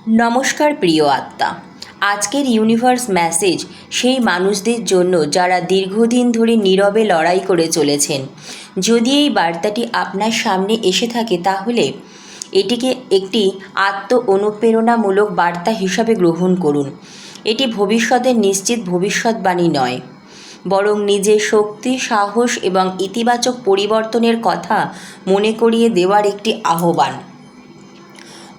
নমস্কার প্রিয় আত্মা। আজকের ইউনিভার্স মেসেজ সেই মানুষদের জন্য যারা দীর্ঘদিন ধরে নীরবে লড়াই করে চলেছেন। যদি এই বার্তাটি আপনার সামনে এসে থাকে তাহলে এটিকে একটি অনুপ্রেরণামূলক বার্তা হিসাবে গ্রহণ করুন। এটি ভবিষ্যতের নিশ্চিত ভবিষ্যৎবাণী নয়, বরং নিজের শক্তি, সাহস এবং ইতিবাচক পরিবর্তনের কথা মনে করিয়ে দেওয়ার একটি আহ্বান।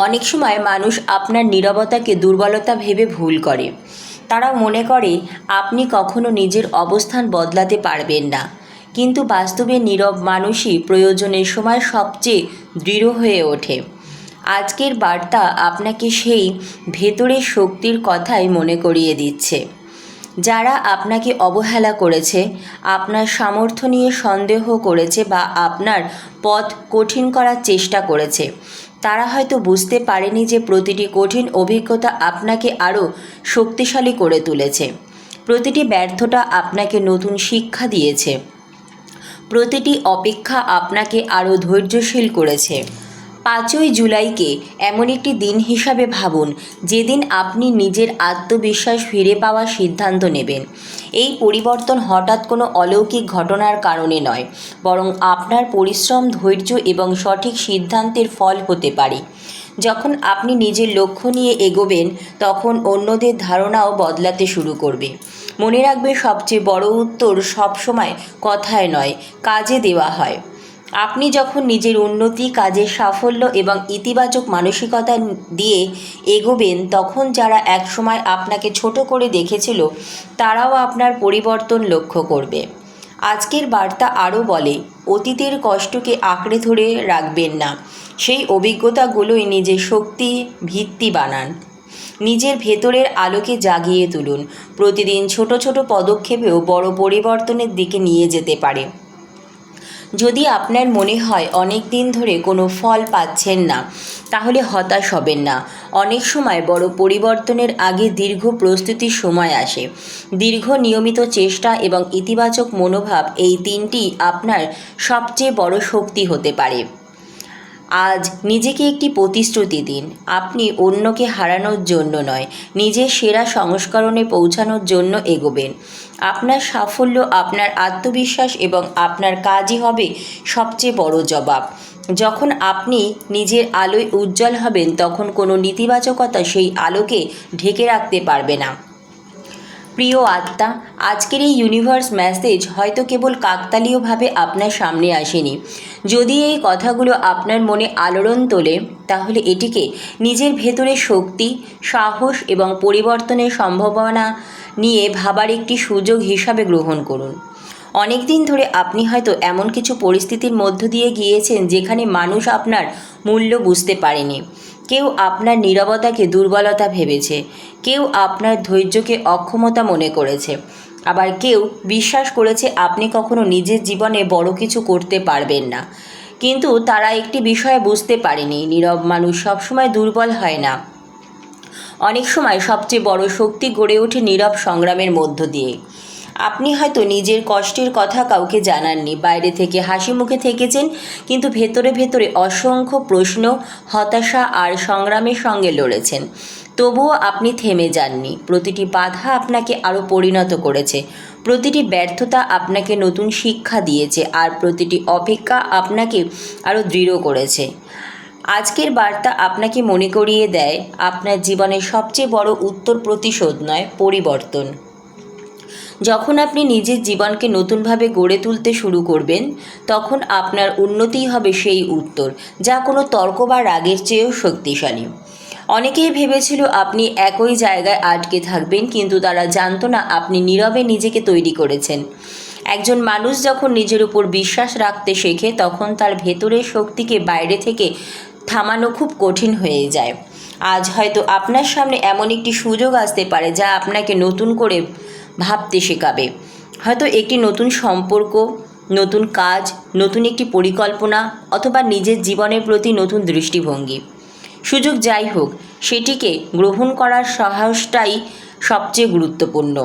অনেক সময় মানুষ আপনার নীরবতাকে দুর্বলতা ভেবে ভুল করে। তারা মনে করে আপনি কখনো নিজের অবস্থান বদলাতে পারবেন না, কিন্তু বাস্তবে নীরব মানুষই প্রয়োজনের সময় সবচেয়ে দৃঢ় হয়ে ওঠে। আজকের বার্তা আপনাকে সেই ভেতরের শক্তির কথাই মনে করিয়ে দিচ্ছে। যারা আপনাকে অবহেলা করেছে, আপনার সামর্থ্য নিয়ে সন্দেহ করেছে বা আপনার পথ কঠিন করার চেষ্টা করেছে, তারা হয়তো বুঝতে পারেনি যে প্রতিটি কঠিন অভিজ্ঞতা আপনাকে আরও শক্তিশালী করে তুলেছে। প্রতিটি ব্যর্থতা আপনাকে নতুন শিক্ষা দিয়েছে। প্রতিটি অপেক্ষা আপনাকে আরও ধৈর্যশীল করেছে। 5ই জুলাইকে এমন একটি দিন হিসাবে ভাবুন যেদিন আপনি নিজের আত্মবিশ্বাস ফিরে পাওয়ার সিদ্ধান্ত নেবেন। এই পরিবর্তন হঠাৎ কোনো অলৌকিক ঘটনার কারণে নয়, বরং আপনার পরিশ্রম, ধৈর্য এবং সঠিক সিদ্ধান্তের ফল হতে পারে। যখন আপনি নিজের লক্ষ্য নিয়ে এগোবেন, তখন অন্যদের ধারণাও বদলাতে শুরু করবে। মনে রাখবে, সবচেয়ে বড় উত্তর সবসময় কথায় নয়, কাজে দেওয়া হয়। আপনি যখন নিজের উন্নতি, কাজের সাফল্য এবং ইতিবাচক মানসিকতা দিয়ে এগোবেন, তখন যারা একসময় আপনাকে ছোট করে দেখেছিল তারাও আপনার পরিবর্তন লক্ষ্য করবে। আজকের বার্তা আরও বলে, অতীতের কষ্টকে আঁকড়ে ধরে রাখবেন না। সেই অভিজ্ঞতাগুলোই নিজের শক্তি ভিত্তি বানান। নিজের ভেতরের আলোকে জাগিয়ে তুলুন। প্রতিদিন ছোট ছোট পদক্ষেপেও বড় পরিবর্তনের দিকে নিয়ে যেতে পারে। যদি আপনার মনে হয় অনেক দিন ধরে কোনো ফল পাচ্ছেন না, তাহলে হতাশ হবেন না। অনেক সময় বড় পরিবর্তনের আগে দীর্ঘ প্রস্তুতির সময় আসে। দীর্ঘ নিয়মিত চেষ্টা এবং ইতিবাচক মনোভাব, এই তিনটি আপনার সবচেয়ে বড় শক্তি হতে পারে। আজ নিজেকে একটি প্রতিশ্রুতি দিন। আপনি অন্যকে হারানোর জন্য নয়, নিজের সেরা সংস্করণে পৌঁছানোর জন্য এগোবেন। আপনার সাফল্য, আপনার আত্মবিশ্বাস এবং আপনার কাজই হবে সবচেয়ে বড় জবাব। যখন আপনি নিজের আলোয় উজ্জ্বল হবেন, তখন কোনো নেতিবাচকতা সেই আলোকে ঢেকে রাখতে পারবে না। প্রিয় আত্মা, আজকের এই ইউনিভার্স মেসেজ হয়তো কেবল কাকতালীয়ভাবে আপনার সামনে আসেনি। যদি এই কথাগুলো আপনার মনে আলোড়ন তোলে, তাহলে এটিকে নিজের ভেতরে শক্তি, সাহস এবং পরিবর্তনের সম্ভাবনা নিয়ে ভাবার একটি সুযোগ হিসাবে গ্রহণ করুন। অনেক দিন ধরে আপনি হয়তো এমন কিছু পরিস্থিতির মধ্য দিয়ে গিয়েছেন যেখানে মানুষ আপনার মূল্য বুঝতে পারেনি। কেউ আপনার নীরবতাকে দুর্বলতা ভেবেছে, কেউ আপনার ধৈর্যকে অক্ষমতা মনে করেছে, আবার কেউ বিশ্বাস করেছে আপনি কখনো নিজের জীবনে বড় কিছু করতে পারবেন না। কিন্তু তারা একটি বিষয় বুঝতে পারেনি, নীরব মানুষ সবসময় দুর্বল হয় না। অনেক সময় সবচেয়ে বড় শক্তি গড়ে ওঠে নীরব সংগ্রামের মধ্য দিয়ে। আপনি হয়তো নিজের কষ্টের কথা কাউকে জানাননি, বাইরে থেকে হাসি মুখে থেকেছেন, কিন্তু ভেতরে ভেতরে অসংখ্য প্রশ্ন, হতাশা আর সংগ্রামের সঙ্গে লড়েছেন। তবুও আপনি থেমে যাননি। প্রতিটি বাধা আপনাকে আরও পরিণত করেছে, প্রতিটি ব্যর্থতা আপনাকে নতুন শিক্ষা দিয়েছে, আর প্রতিটি অপেক্ষা আপনাকে আরও দৃঢ় করেছে। আজকের বার্তা আপনাকে মনে করিয়ে দেয়, আপনার জীবনের সবচেয়ে বড় উত্তর প্রতিশোধ নয়, পরিবর্তন। যখন আপনি নিজের জীবনকে নতুনভাবে গড়ে তুলতে শুরু করবেন, তখন আপনার উন্নতিই হবে সেই উত্তর, যা কোনো তর্ক বা রাগের চেয়েও শক্তিশালী। অনেকেই ভেবেছিল আপনি একই জায়গায় আটকে থাকবেন, কিন্তু তারা জানতো না আপনি নীরবে নিজেকে তৈরি করেছেন। একজন মানুষ যখন নিজের উপর বিশ্বাস রাখতে শেখে, তখন তার ভেতরের শক্তিকে বাইরে থেকে থামানো খুব কঠিন হয়ে যায়। আজ হয়তো আপনার সামনে এমন একটি সুযোগ আসতে পারে যা আপনাকে নতুন করে ভাবতে শেখাবে। হয়তো একটি নতুন সম্পর্ক, নতুন কাজ, নতুন একটি পরিকল্পনা, অথবা নিজের জীবনের প্রতি নতুন দৃষ্টিভঙ্গি। সুযোগ যাই হোক, সেটিকে গ্রহণ করার সাহসটাই সবচেয়ে গুরুত্বপূর্ণ।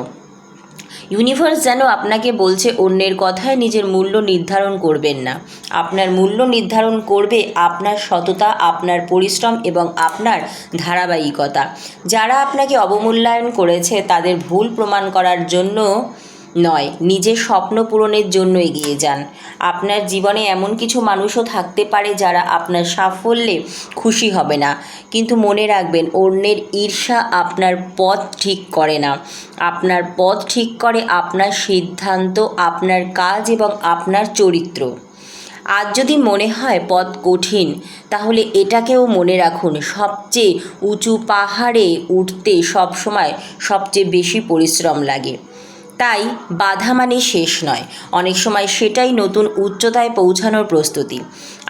ইউনিভার্স যেন আপনাকে বলছে অন্যের কথায় নিজের মূল্য নির্ধারণ করবেন না। আপনার মূল্য নির্ধারণ করবে আপনার সততা, আপনার পরিশ্রম এবং আপনার ধারাবাহিকতা। যারা আপনাকে অবমূল্যায়ন করেছে তাদের ভুল প্রমাণ করার জন্য নয়, নিজের স্বপ্ন পূরণের জন্য এগিয়ে যান। আপনার জীবনে এমন কিছু মানুষও থাকতে পারে যারা আপনার সাফল্যে খুশি হবে না, কিন্তু মনে রাখবেন অন্যের ঈর্ষা আপনার পথ ঠিক করে না। আপনার পথ ঠিক করে আপনার সিদ্ধান্ত, আপনার কাজ এবং আপনার চরিত্র। আজ যদি মনে হয় পথ কঠিন, তাহলে এটাকেও মনে রাখুন, সবচেয়ে উঁচু পাহাড়ে উঠতে সবসময় সবচেয়ে বেশি পরিশ্রম লাগে। তাই বাধা মানে শেষ নয়, অনেক সময় সেটাই নতুন উচ্চতায় পৌঁছানোর প্রস্তুতি।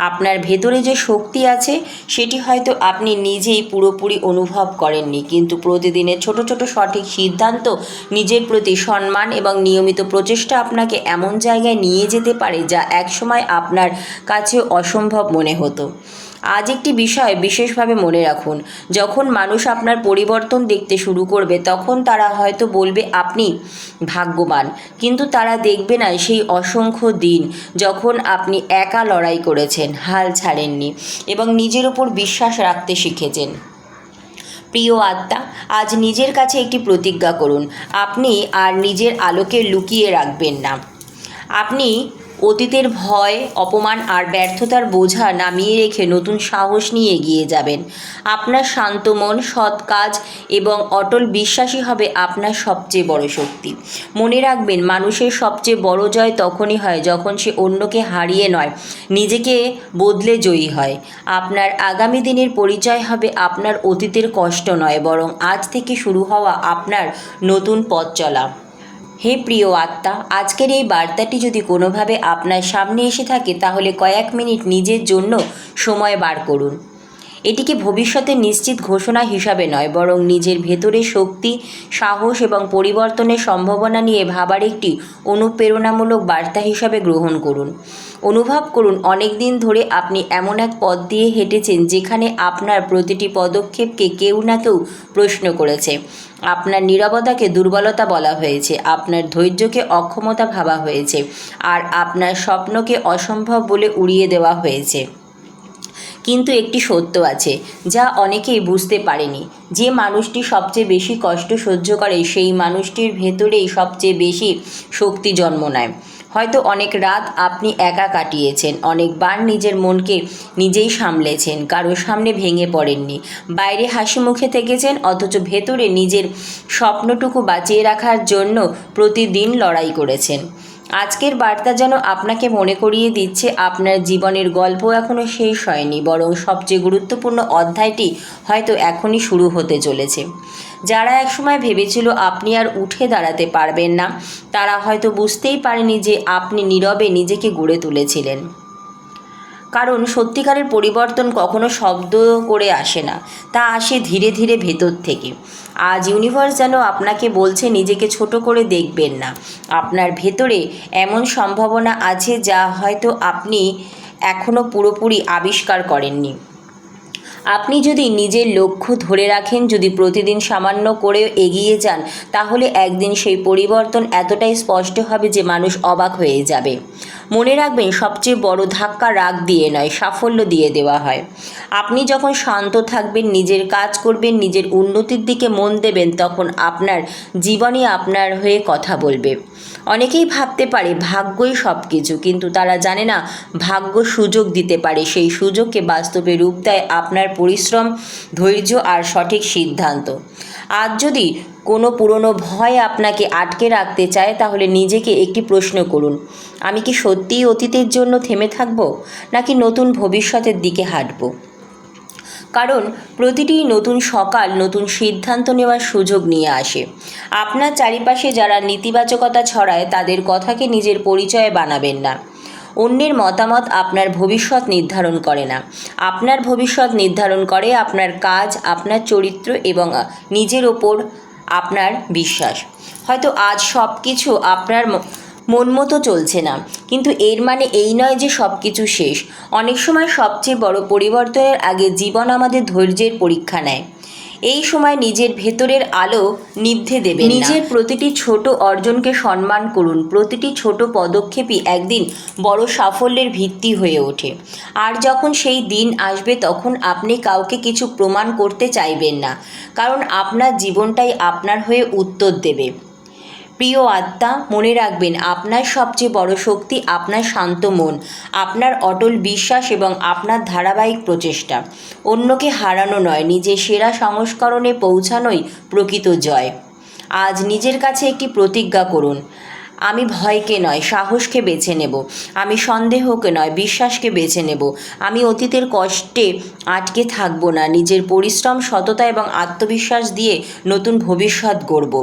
আপনার ভেতরে যে শক্তি আছে সেটি হয়তো আপনি নিজেই পুরোপুরি অনুভব করেননি, কিন্তু প্রতিদিনের ছোট ছোট সঠিক সিদ্ধান্ত, নিজের প্রতি সম্মান এবং নিয়মিত প্রচেষ্টা আপনাকে এমন জায়গায় নিয়ে যেতে পারে যা একসময় আপনার কাছে অসম্ভব মনে হতো। আজ একটি বিষয় বিশেষভাবে মনে রাখুন, যখন মানুষ আপনার পরিবর্তন দেখতে শুরু করবে তখন তারা হয়তো বলবে আপনি ভাগ্যবান, কিন্তু তারা দেখবে না সেই অসংখ্য দিন যখন আপনি একা লড়াই করেছেন, হাল ছাড়েননি এবং নিজের ওপর বিশ্বাস রাখতে শিখেছেন। প্রিয় আত্মা, আজ নিজের কাছে একটি প্রতিজ্ঞা করুন, আপনি আর নিজের আলোকে লুকিয়ে রাখবেন না। আপনি অতীতের ভয়, অপমান আর ব্যর্থতার বোঝা নামিয়ে রেখে নতুন সাহস নিয়ে এগিয়ে যাবেন। আপনার শান্ত মন, সৎ কাজ এবং অটল বিশ্বাসই হবে আপনার সবচেয়ে বড় শক্তি। মনে রাখবেন, মানুষের সবচেয়ে বড় জয় তখনই হয় যখন সে অন্যকে হারিয়ে নয়, নিজেকে বদলে জয়ী হয়। আপনার আগামী দিনের পরিচয় হবে আপনার অতীতের কষ্ট নয়, বরং আজ থেকে শুরু হওয়া আপনার নতুন পথ চলা। হে প্রিয় আত্মা, আজকের এই বার্তাটি যদি কোনোভাবে আপনার সামনে এসে থাকে তাহলে কয়েক মিনিট নিজের জন্য সময় বার করুন। এটিকে ভবিষ্যতের নিশ্চিত ঘোষণা হিসাবে নয়, বরং নিজের ভেতরের শক্তি, সাহস এবং পরিবর্তনের সম্ভাবনা নিয়ে ভাবার একটি অনুপ্রেরণামূলক বার্তা হিসাবে গ্রহণ করুন। অনুভব করুন অনেক দিন ধরে আপনি এমন এক পথ দিয়ে হেঁটেছেন যেখানে আপনার প্রতিটি পদক্ষেপকে কেউ না কেউ প্রশ্ন করেছে। আপনার নীরবতাকে দুর্বলতা বলা হয়েছে, আপনার ধৈর্যকে অক্ষমতা ভাবা হয়েছে, আর আপনার স্বপ্নকে অসম্ভব বলে উড়িয়ে দেওয়া হয়েছে। কিন্তু একটি সত্য আছে যা অনেকেই বুঝতে পারেনি, যে মানুষটি সবচেয়ে বেশি কষ্ট সহ্য করে সেই মানুষটির ভেতরেই সবচেয়ে বেশি শক্তি জন্ম নেয়। হয়তো অনেক রাত আপনি একা কাটিয়েছেন, অনেকবার নিজের মনকে নিজেই সামলেছেন, কারোর সামনে ভেঙে পড়েননি, বাইরে হাসি মুখে থেকেছেন, অথচ ভেতরে নিজের স্বপ্নটুকু বাঁচিয়ে রাখার জন্য প্রতিদিন লড়াই করেছেন। আজকের বার্তা যেন আপনাকে মনে করিয়ে দিচ্ছে আপনার জীবনের গল্প এখনও শেষ হয়নি, বরং সবচেয়ে গুরুত্বপূর্ণ অধ্যায়টি হয়তো এখনই শুরু হতে চলেছে। যারা একসময় ভেবেছিল আপনি আর উঠে দাঁড়াতে পারবেন না, তারা হয়তো বুঝতেই পারেনি যে আপনি নীরবে নিজেকে গড়ে তুলেছিলেন। কারণ সত্যিকারের পরিবর্তন কখনো শব্দ করে আসে না, তা আসে ধীরে ধীরে ভেতর থেকে। আজ ইউনিভার্স যেন আপনাকে বলছে নিজেকে ছোট করে দেখবেন না। আপনার ভেতরে এমন সম্ভাবনা আছে যা হয়তো আপনি এখনও পুরোপুরি আবিষ্কার করেননি। আপনি যদি নিজের লক্ষ্য ধরে রাখেন, যদি প্রতিদিন সামান্য করে এগিয়ে যান, তাহলে একদিন সেই পরিবর্তন এতটাই স্পষ্ট হবে যে মানুষ অবাক হয়ে যাবে। মনে রাখবেন, সবচেয়ে বড় ধাক্কা রাগ দিয়ে নয়, সাফল্য দিয়ে দেওয়া হয়। আপনি যখন শান্ত থাকবেন, নিজের কাজ করবেন, নিজের উন্নতির দিকে মন দেবেন, তখন আপনার জীবনই আপনার হয়ে কথা বলবে। অনেকেই ভাবতে পারে ভাগ্যই সব কিছু, কিন্তু তারা জানে না ভাগ্য সুযোগ দিতে পারে, সেই সুযোগকে বাস্তবে রূপ দেয় আপনার পরিশ্রম, ধৈর্য আর সঠিক সিদ্ধান্ত। আজ যদি কোনো পুরনো ভয় আপনাকে আটকে রাখতে চায়, তাহলে নিজেকে একটি প্রশ্ন করুন, আমি কি সত্যিই অতীতের জন্য থেমে থাকব, নাকি নতুন ভবিষ্যতের দিকে হাঁটব? কারণ প্রতিটি নতুন সকাল নতুন সিদ্ধান্ত নেওয়ার সুযোগ নিয়ে আসে। আপনার চারিপাশে যারা নেতিবাচকতা ছড়ায় তাদের কথাকে নিজের পরিচয়ে বানাবেন না। অন্যের মতামত আপনার ভবিষ্যৎ নির্ধারণ করে না। আপনার ভবিষ্যৎ নির্ধারণ করে আপনার কাজ, আপনার চরিত্র এবং নিজের ওপর আপনার বিশ্বাস। হয়তো আজ সব কিছু আপনার মন মতো চলছে না, কিন্তু এর মানে এই নয় যে সব কিছু শেষ। অনেক সময় সবচেয়ে বড় পরিবর্তনের আগে জীবন আমাদের ধৈর্যের পরীক্ষা নেয়। এই সময় নিজের ভেতরের আলো নিভতে দেবেন না। নিজের প্রতিটি ছোট অর্জনকে সম্মান করুন। প্রতিটি ছোট পদক্ষেপই একদিন বড় সাফল্যের ভিত্তি হয়ে ওঠে। আর যখন সেই দিন আসবে তখন আপনি কাউকে কিছু প্রমাণ করতে চাইবেন না, কারণ আপনার জীবনটাই আপনার হয়ে উত্তর দেবে। প্রিয় আত্মা, মনে রাখবেন আপনার সবচেয়ে বড় শক্তি আপনার শান্ত মন, আপনার অটল বিশ্বাস এবং আপনার ধারাবাহিক প্রচেষ্টা। অন্যকে হারানো নয়, নিজের সেরা সংস্করণে পৌঁছানোই প্রকৃত জয়। আজ নিজের কাছে একটি প্রতিজ্ঞা করুন, আমি ভয়কে নয় সাহসকে বেছে নেব, আমি সন্দেহকে নয় বিশ্বাসকে বেছে নেব, আমি অতীতের কষ্টে আটকে থাকবো না, নিজের পরিশ্রম, সততা এবং আত্মবিশ্বাস দিয়ে নতুন ভবিষ্যৎ গড়ব।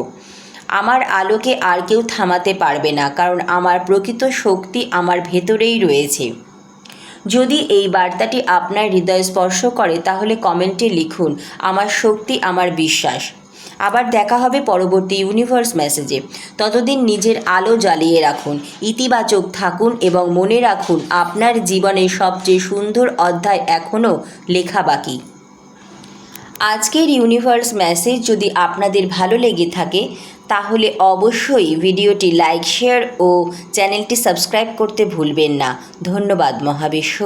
আমার আলোকে আর কেউ থামাতে পারবে না, কারণ আমার প্রকৃত শক্তি আমার ভেতরেই রয়েছে। যদি এই বার্তাটি আপনার হৃদয় স্পর্শ করে তাহলে কমেন্টে লিখুন, আমার শক্তি, আমার বিশ্বাস। আবার দেখা হবে পরবর্তী ইউনিভার্স মেসেজে। ততদিন নিজের আলো জ্বালিয়ে রাখুন, ইতিবাচক থাকুন এবং মনে রাখুন আপনার জীবনের সবচেয়ে সুন্দর অধ্যায় এখনও লেখা বাকি। আজকের ইউনিভার্স মেসেজ যদি আপনাদের ভালো লেগে থাকে তাহলে অবশ্যই ভিডিওটি লাইক, শেয়ার ও চ্যানেলটি সাবস্ক্রাইব করতে ভুলবেন না। ধন্যবাদ মহাবিশ্ব।